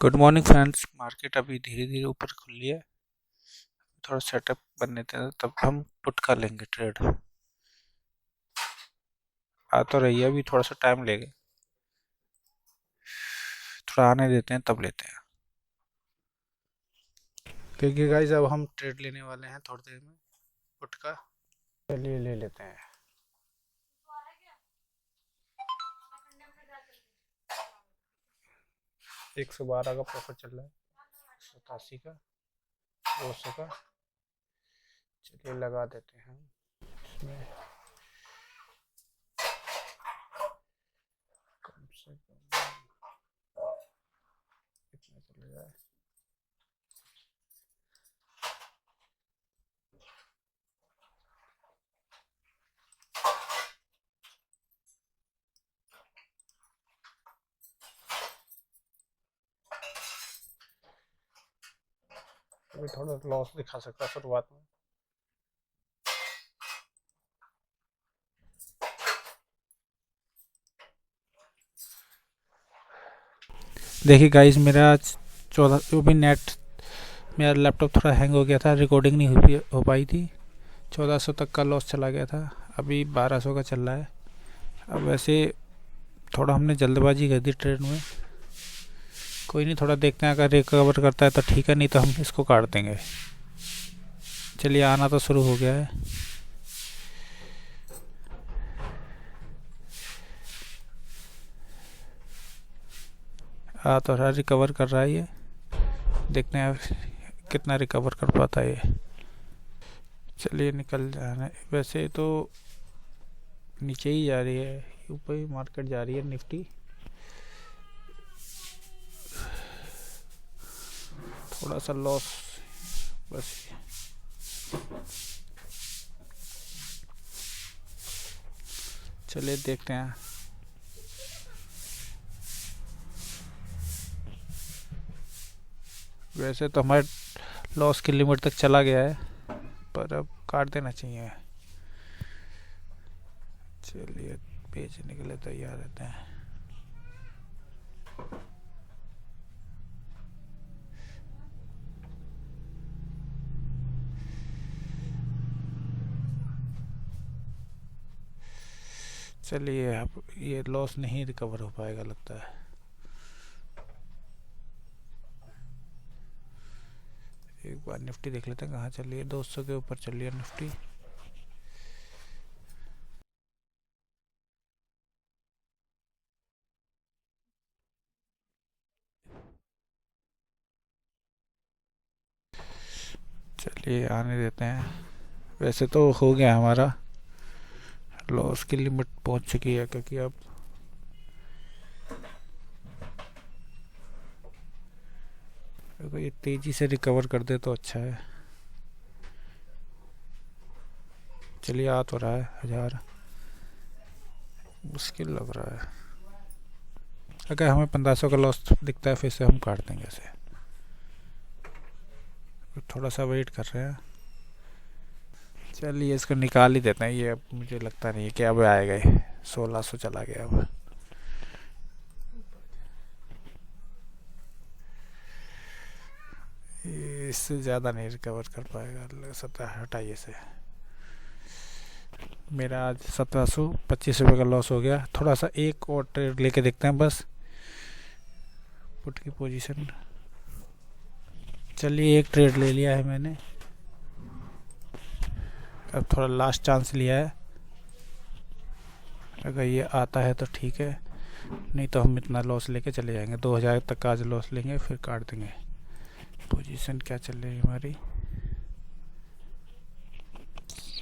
Good morning friends. Market अभी धीरे धीरे ऊपर खुली है। थोड़ा सेटअप बनने दें तब हम पुट कर लेंगे ट्रेड। आ तो रही है, अभी थोड़ा सा टाइम लेगा, थोड़ा आने देते हैं तब लेते हैं। क्योंकि गाइस अब हम ट्रेड लेने वाले हैं थोड़ी देर में पुट का। चलिए ले लेते हैं। $112 का प्रॉफिट चल रहा है, 87 का, 200 का। चलिए लगा देते हैं इसमें कम से कम कितना चल रहा है। अभी थोड़ा लॉस दिखा सकता है शुरुआत में। देखिए गाइस, मेरा 14 जो भी नेट, मेरा लैपटॉप थोड़ा हैंग हो गया था, रिकॉर्डिंग नहीं हो पाई थी। 1400 तक का लॉस चला गया था, अभी 1200 का चल रहा है। अब वैसे थोड़ा हमने जल्दबाजी कर दी ट्रेड में। कोई नहीं, थोड़ा देखते हैं, अगर रिकवर करता है तो ठीक है, नहीं तो हम इसको काट देंगे। चलिए, आना तो शुरू हो गया है। तो रहा, रिकवर कर रहा है ये। देखते हैं कितना रिकवर कर पाता है ये। चलिए निकल जाना। वैसे तो नीचे ही जा रही है, ऊपर ही मार्केट जा रही है निफ्टी। थोड़ा सा लॉस बस। चलिए देखते हैं। वैसे तो हमारे लॉस की लिमिट तक चला गया है, पर अब काट देना चाहिए। चलिए बेचने के लिए तैयार रहते हैं। चलिए, अब ये लॉस नहीं रिकवर हो पाएगा लगता है। एक बार निफ्टी देख लेते हैं कहाँ चल रही है। 200 के ऊपर चल रही है निफ्टी। चलिए आने देते हैं। वैसे तो हो गया हमारा, लॉस की लिमिट पहुंच चुकी है, क्योंकि अब अगर ये तेजी से रिकवर कर दे तो अच्छा है। चलिए, आ तो रहा है 1000, मुश्किल लग रहा है। अगर हमें 1500 का लॉस दिखता है फिर से हम काट देंगे इसे। थोड़ा सा वेट कर रहे हैं। चलिए इसको निकाल ही देते हैं। ये अब मुझे लगता नहीं है कि अब आएगा। 1600 चला गया अब। इससे ज़्यादा नहीं रिकवर कर पाएगा। 17 हटाइए से। मेरा आज 1725 रुपये का लॉस हो गया। थोड़ा सा एक और ट्रेड लेके देखते हैं बस, पुट की पोजीशन। चलिए एक ट्रेड ले लिया है मैंने, अब थोड़ा लास्ट चांस लिया है। अगर ये आता है तो ठीक है, नहीं तो हम इतना लॉस लेके चले जाएंगे। 2000 तक का आज लॉस लेंगे, फिर काट देंगे। पोजीशन क्या चल रही है हमारी?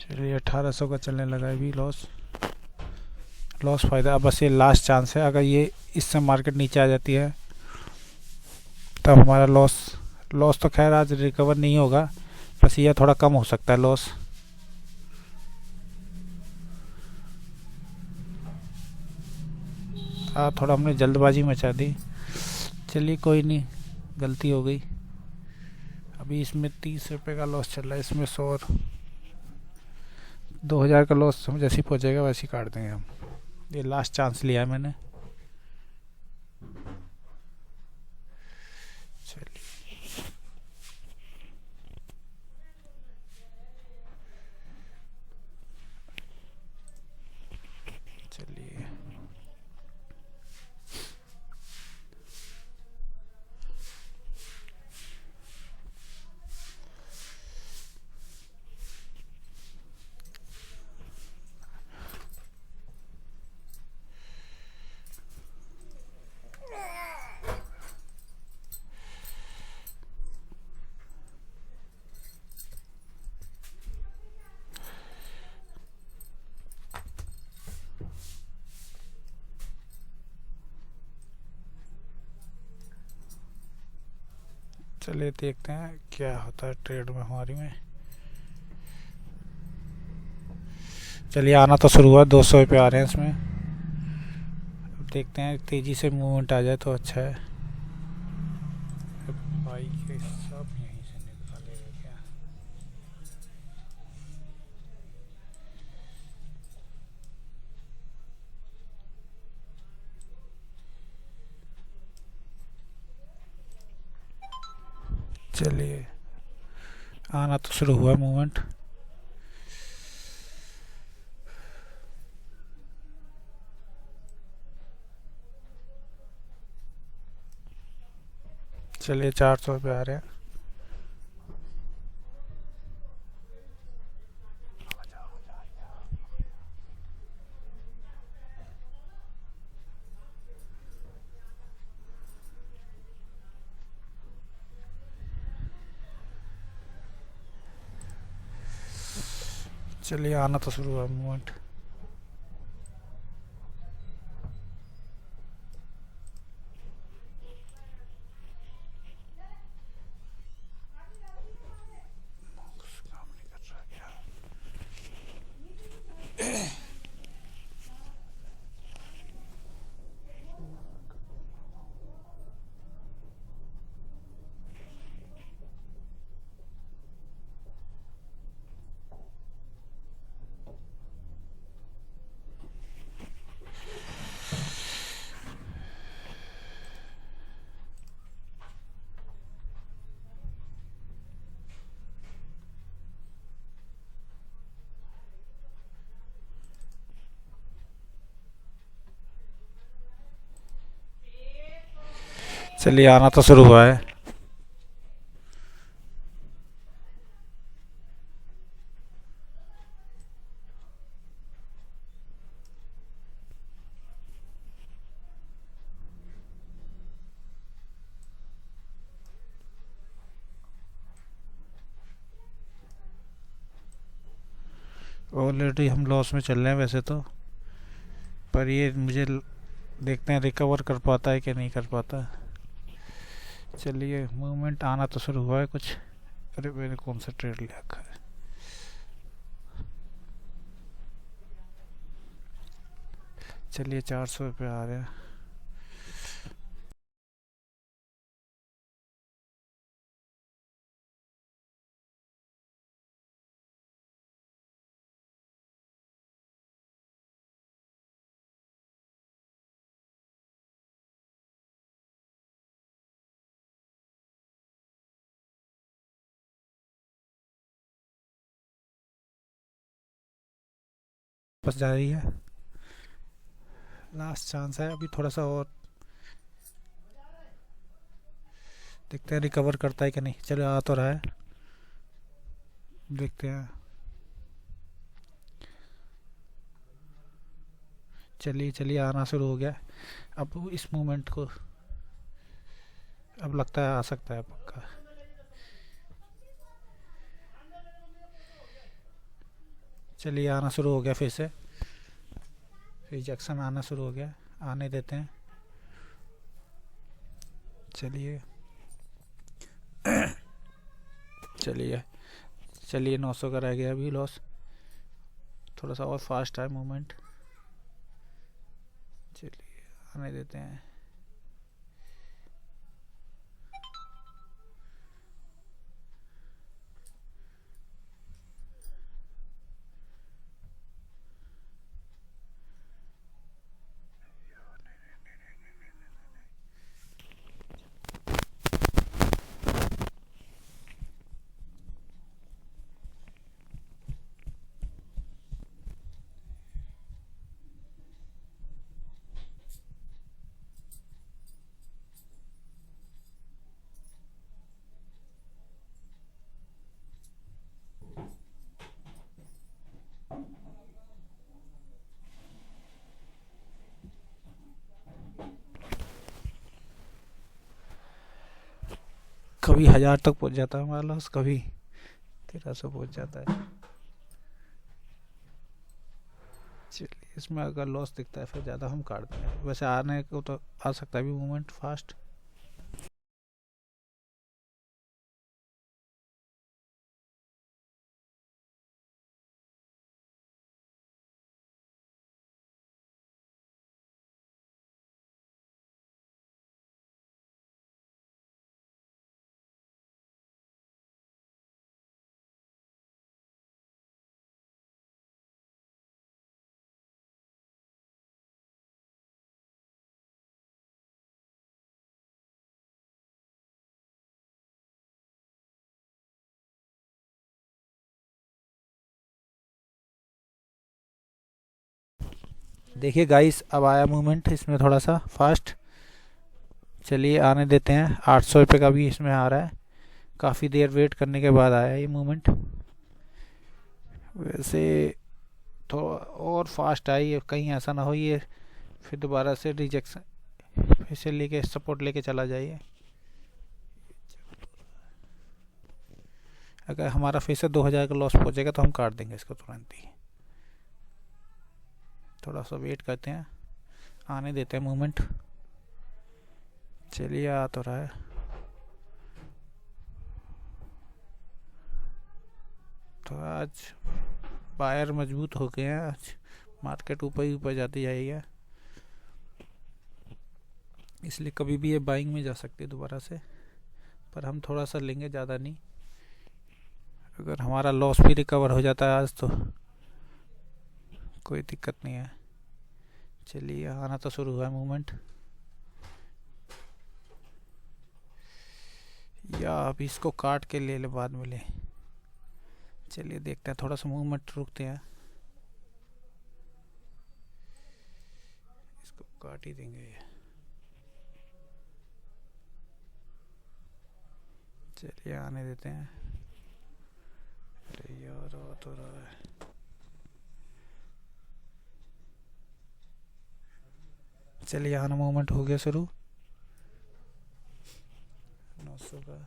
चलिए 1800 का चलने लगा है। अभी लॉस फ़ायदा। अब बस ये लास्ट चांस है। अगर ये इससे मार्केट नीचे आ जाती है तब हमारा लॉस तो खैर आज रिकवर नहीं होगा, बस ये थोड़ा कम हो सकता है लॉस। थोड़ा हमने जल्दबाजी मचा दी। चलिए कोई नहीं, गलती हो गई। अभी इसमें 30 रुपये का लॉस चल रहा है, इसमें 100 2000 का लॉस हम जैसे ही पहुँचेगा वैसे ही काट देंगे हम। ये लास्ट चांस लिया है मैंने। चलिए देखते हैं क्या होता है ट्रेड में हमारी में। चलिए आना तो शुरू हुआ, 200 रुपये आ रहे हैं इसमें। अब देखते हैं तेज़ी से मूवमेंट आ जाए तो अच्छा है। भाई के सब यहीं से निकालेगा क्या? चलिए आना तो शुरू हुआ मूवमेंट। चलिए 400 रुपये आ रहे हैं। चलिए आना तो शुरू हुआ मूवमेंट। काम नहीं कर रहा क्या? चलिए आना तो शुरू हुआ है। ऑलरेडी हम लॉस में चल रहे हैं वैसे तो, पर ये मुझे देखते हैं रिकवर कर पाता है कि नहीं कर पाता। चलिए मूवमेंट आना तो शुरू हुआ है कुछ। अरे मैंने कौन सा ट्रेड ले रखा है? चलिए 400 रुपये आ रहे हैं। बस जा रही है, लास्ट चांस है अभी, थोड़ा सा और देखते हैं रिकवर करता है कि नहीं। चलो आ तो रहा है, देखते हैं। चलिए चलिए आना शुरू हो गया। अब इस मूवमेंट को अब लगता है आ सकता है पक्का। चलिए आना शुरू हो गया फिर से, रिजेक्शन आना शुरू हो गया, आने देते हैं। चलिए चलिए चलिए 900 का रह गया अभी लॉस। थोड़ा सा और फास्ट है मूवमेंट, चलिए आने देते हैं। कभी 1000 तक पहुंच जाता है हमारा लॉस, कभी 1300 पहुंच जाता है। चलिए इसमें अगर लॉस दिखता है फिर ज़्यादा हम काटते हैं। वैसे आने को तो आ सकता है भी मूवमेंट फास्ट। देखिए गाइस, अब आया मूवमेंट इसमें थोड़ा सा फास्ट। चलिए आने देते हैं। 800 रुपये का भी इसमें आ रहा है। काफ़ी देर वेट करने के बाद आया ये मूवमेंट। वैसे तो और फास्ट आई, कहीं ऐसा ना हो ये फिर दोबारा से रिजेक्शन, फिर से लेके सपोर्ट लेके चला जाइए। अगर हमारा फिर से 2000 का लॉस पहुंचेगा तो हम काट देंगे इसको तुरंत ही। थोड़ा सा वेट करते हैं, आने देते हैं मूवमेंट। चलिए आ तो रहा है। तो आज बायर मजबूत हो गए हैं। आज मार्केट ऊपर ही ऊपर जाती जाएगी, इसलिए कभी भी ये बाइंग में जा सकती है दोबारा से। पर हम थोड़ा सा लेंगे, ज़्यादा नहीं। अगर हमारा लॉस भी रिकवर हो जाता है आज तो कोई दिक्कत नहीं है। चलिए आना तो शुरू हुआ है मूवमेंट, या अभी इसको काट के ले ले बाद में ले। चलिए देखते हैं, थोड़ा सा मूवमेंट रुकते हैं, इसको काट ही देंगे। चलिए आने देते हैं। अरे यार आ तो रहा है। चलिए आना मूवमेंट हो गया शुरू। 900 का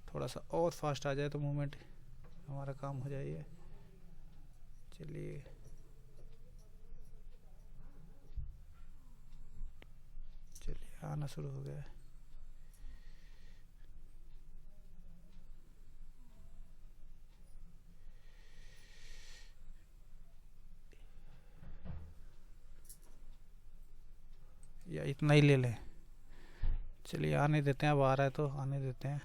थोड़ा सा और फास्ट आ जाए तो मूवमेंट हमारा काम हो जाएगा। चलिए चलिए आना शुरू हो गया है। या इतना ही ले लें। चलिए आने देते हैं, अब आ रहा है तो आने देते हैं।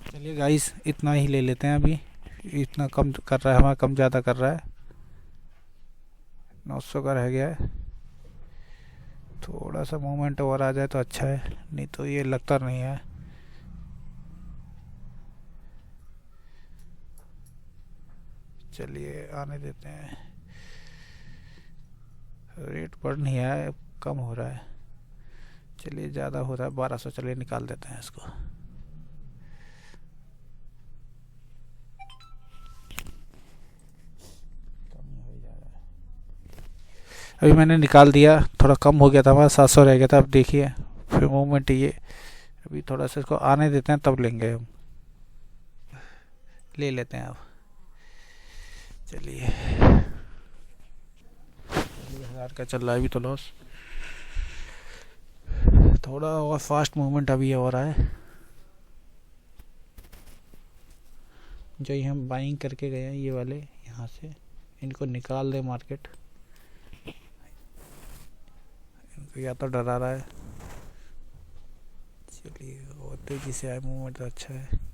चलिए गाइस, इतना ही ले लेते हैं अभी। इतना कम कर रहा है हमारा, कम ज़्यादा कर रहा है। 900 का रह गया है। थोड़ा सा मूवमेंट और आ जाए तो अच्छा है, नहीं तो ये लगता नहीं है। चलिए आने देते हैं। रेट बढ़ नहीं है, कम हो रहा है। चलिए ज़्यादा हो रहा है 1200, चलिए निकाल देते हैं इसको। अभी मैंने निकाल दिया, थोड़ा कम हो गया था हमारा, 700 रह गया था। अब देखिए फिर मूवमेंट ये, अभी थोड़ा सा इसको आने देते हैं तब लेंगे हम। ले लेते हैं अब। चलिए 1000 का चल रहा है अभी तो लॉस। थोड़ा और फास्ट मूवमेंट अभी हो रहा है। जो ये हम बाइंग करके गए हैं ये वाले, यहाँ से इनको निकाल दे मार्केट। इनको या तो डरा रहा है। चलिए और तेजी से आए मूवमेंट तो अच्छा है।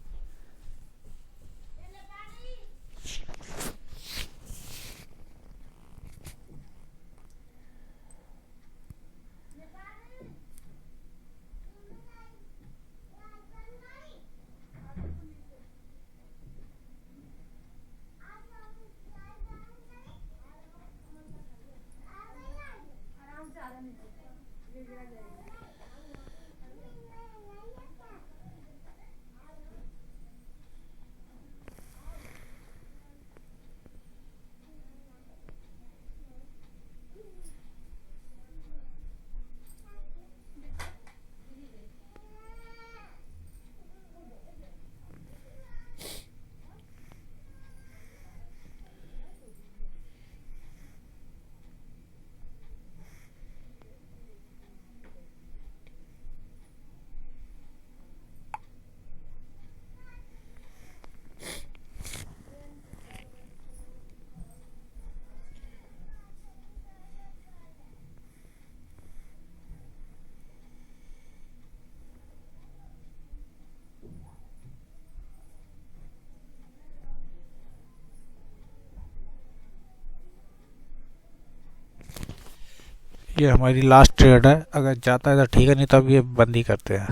ये हमारी लास्ट ट्रेड है, अगर जाता है तो ठीक है, नहीं तो अब ये बंद ही करते हैं।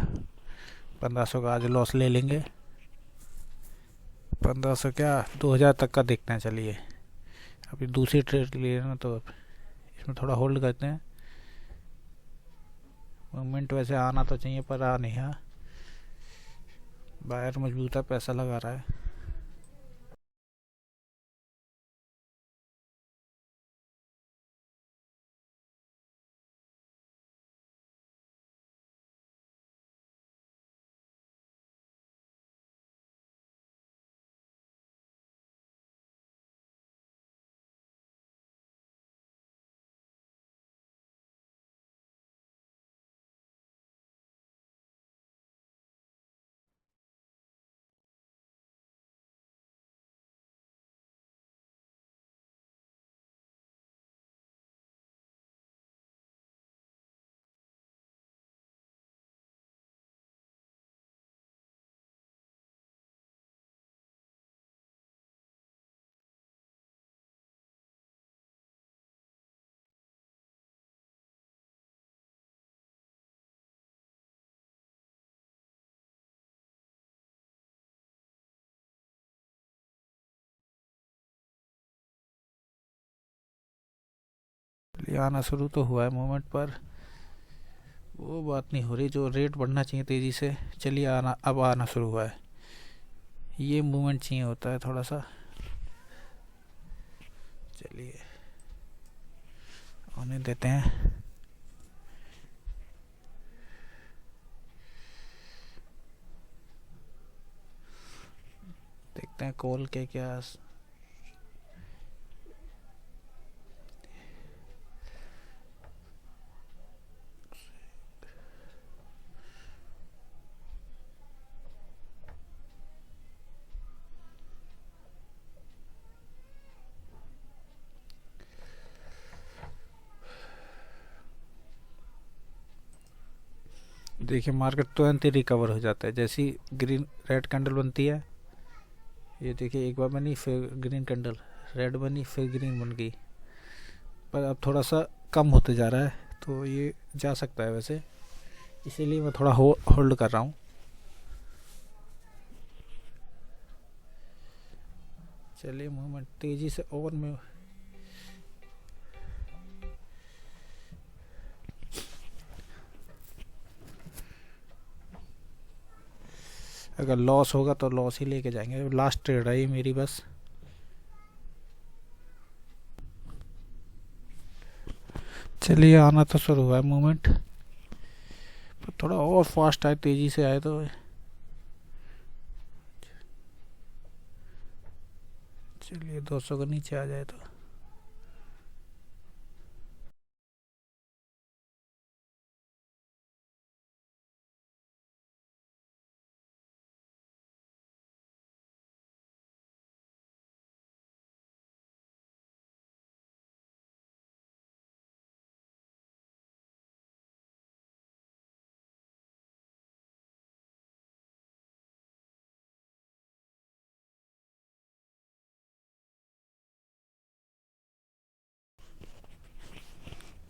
1500 का आज लॉस ले लेंगे। 1500 क्या, 2000 तक का देखते हैं। चलिए अभी दूसरी ट्रेड लिए ना, तो इसमें थोड़ा होल्ड करते हैं। मूवमेंट वैसे आना तो चाहिए पर आ नहीं है। बायर मजबूता पैसा लगा रहा है। ये आना शुरू तो हुआ है मूवमेंट, पर वो बात नहीं हो रही जो रेट बढ़ना चाहिए तेज़ी से। चलिए आना, अब आना शुरू हुआ है। ये मूवमेंट चाहिए होता है थोड़ा सा। चलिए आने देते हैं। देखते हैं कॉल के क्या। देखिए मार्केट तुरंत ही रिकवर हो जाता है जैसी ग्रीन रेड कैंडल बनती है। ये देखिए एक बार बनी, फिर ग्रीन कैंडल, रेड बनी, फिर ग्रीन बन गई। पर अब थोड़ा सा कम होते जा रहा है, तो ये जा सकता है वैसे, इसीलिए मैं थोड़ा होल्ड कर रहा हूँ। चलिए मूवमेंट तेज़ी से ओवर में। अगर लॉस होगा तो लॉस ही लेके जाएंगे। लास्ट ट्रेड है ये मेरी बस। चलिए आना तो शुरू हुआ है मूवमेंट, पर थोड़ा और फास्ट आए, तेज़ी से आए तो। चलिए 200 के नीचे आ जाए तो।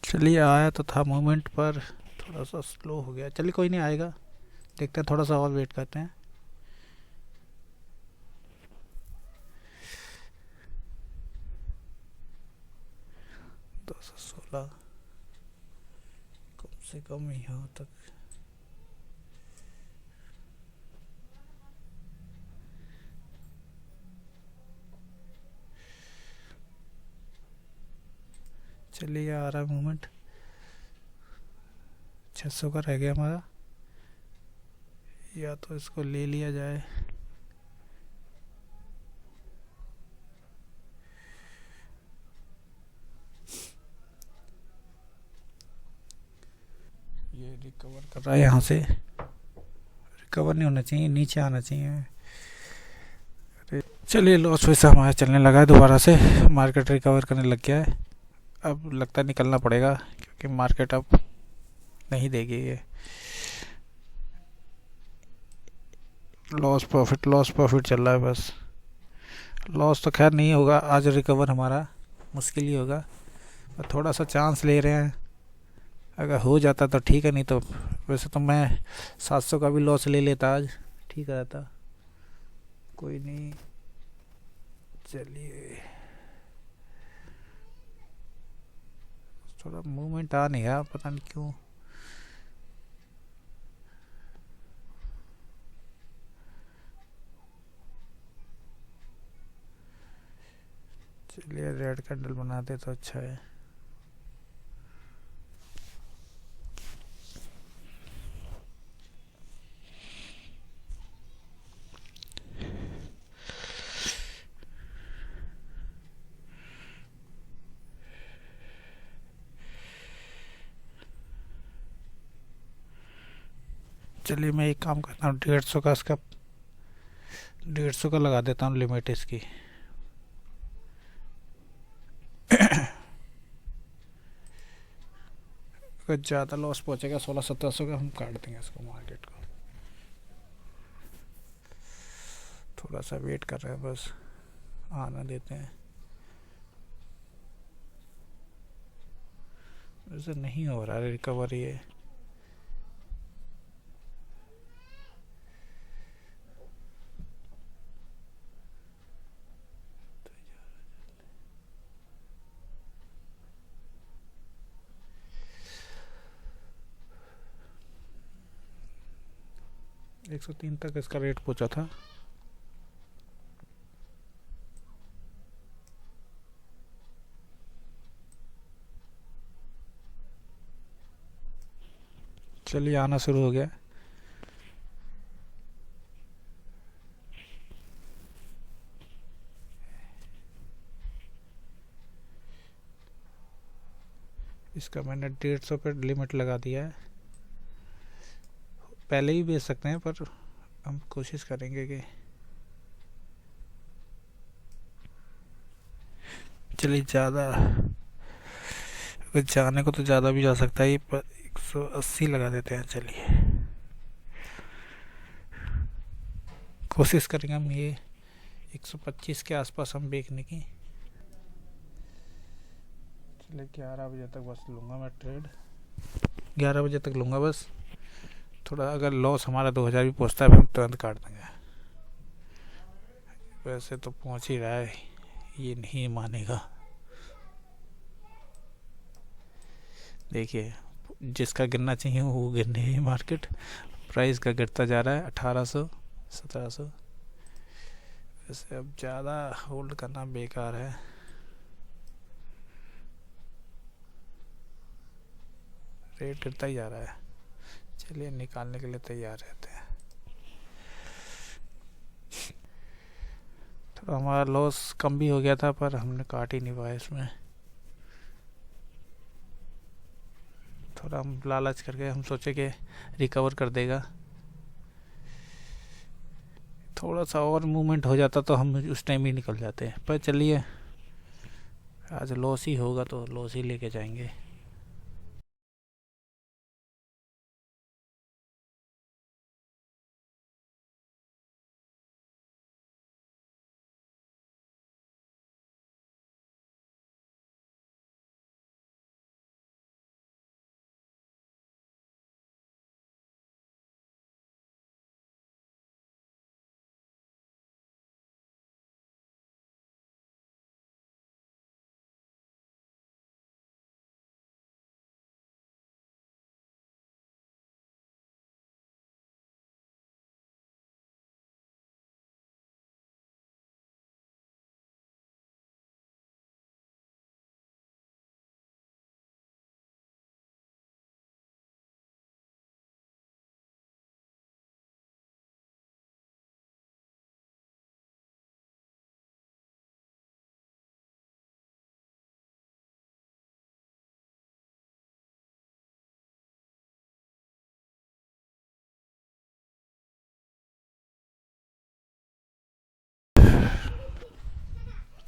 चलिए आया तो था मूवमेंट, पर थोड़ा सा स्लो हो गया। चलिए कोई नहीं, आएगा, देखते हैं, थोड़ा सा और वेट करते हैं। 216 कम से कम यहाँ तक। चलिए आ रहा है मूवमेंट। 600 का रह गया हमारा, या तो इसको ले लिया जाए। ये रिकवर कर रहा है यहाँ से, रिकवर नहीं होना चाहिए, नीचे आना चाहिए। चलिए लॉस वैसे हमारा चलने लगा है दोबारा से, मार्केट रिकवर करने लग गया है। अब लगता है निकलना पड़ेगा, क्योंकि मार्केट अब नहीं देगी ये। लॉस प्रॉफिट चल रहा है बस। लॉस तो खैर नहीं होगा आज, रिकवर हमारा मुश्किल ही होगा, पर थोड़ा सा चांस ले रहे हैं। अगर हो जाता तो ठीक है, नहीं तो वैसे तो मैं 700 का भी लॉस ले लेता आज, ठीक रहता। कोई नहीं, चलिए। थोड़ा मूवमेंट आ नहीं रहा, पता नहीं क्यों। चलिए रेड कैंडल बनाते तो अच्छा है। चलिए मैं एक काम करता हूँ, 150 का इसका, 150 का लगा देता हूँ लिमिट इसकी। अगर ज़्यादा लॉस पहुँचेगा 1600-1700 का, हम काट देंगे इसको मार्केट को। थोड़ा सा वेट कर रहे हैं बस, आना देते हैं। वैसे नहीं हो रहा है रिकवर ये। एक 103 तक इसका रेट पहुंचा था। चलिए आना शुरू हो गया। इसका मैंने 150 पे लिमिट लगा दिया है। पहले ही बेच सकते हैं, पर हम कोशिश करेंगे कि, चलिए ज़्यादा जाने को तो ज़्यादा भी जा सकता है, पर 180 लगा देते हैं। चलिए कोशिश करेंगे हम ये 125 के आसपास हम बेचने की। चलिए 11 बजे तक बस लूँगा मैं ट्रेड, 11 बजे तक लूँगा बस। थोड़ा अगर लॉस हमारा 2000 भी पहुँचता है, हम तुरंत काट देंगे। वैसे तो पहुँच ही रहा है, ये नहीं मानेगा। देखिए जिसका गिरना चाहिए वो गिर नहीं है, मार्केट प्राइस का गिरता जा रहा है। 1800, 1700। वैसे अब ज़्यादा होल्ड करना बेकार है। रेट गिरता ही जा रहा है। चलिए निकालने के लिए तैयार रहते हैं। तो हमारा लॉस कम भी हो गया था, पर हमने काट ही नहीं पाया इसमें। थोड़ा हम लालच करके हम सोचे कि रिकवर कर देगा, थोड़ा सा और मूवमेंट हो जाता तो हम उस टाइम ही निकल जाते हैं। पर चलिए आज लॉस ही होगा तो लॉस ही लेके जाएंगे।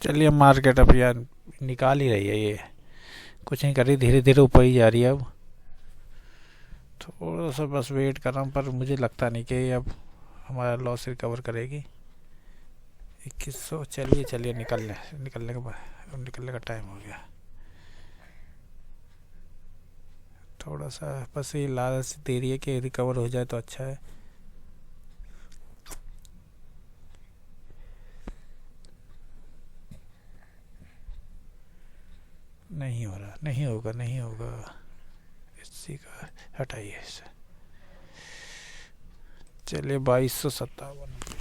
चलिए मार्केट अब यार निकाल ही रही है, ये कुछ नहीं कर रही, धीरे धीरे ऊपर ही जा रही है। अब थोड़ा सा बस वेट कर रहा हूँ, पर मुझे लगता नहीं कि अब हमारा लॉस रिकवर करेगी। 2100। चलिए चलिए निकलने का टाइम हो गया। थोड़ा सा बस ये लालच दे रही है कि रिकवर हो जाए तो अच्छा है। नहीं हो रहा, नहीं होगा, नहीं होगा। इसी का हटाइए इसे। चलिए 2257।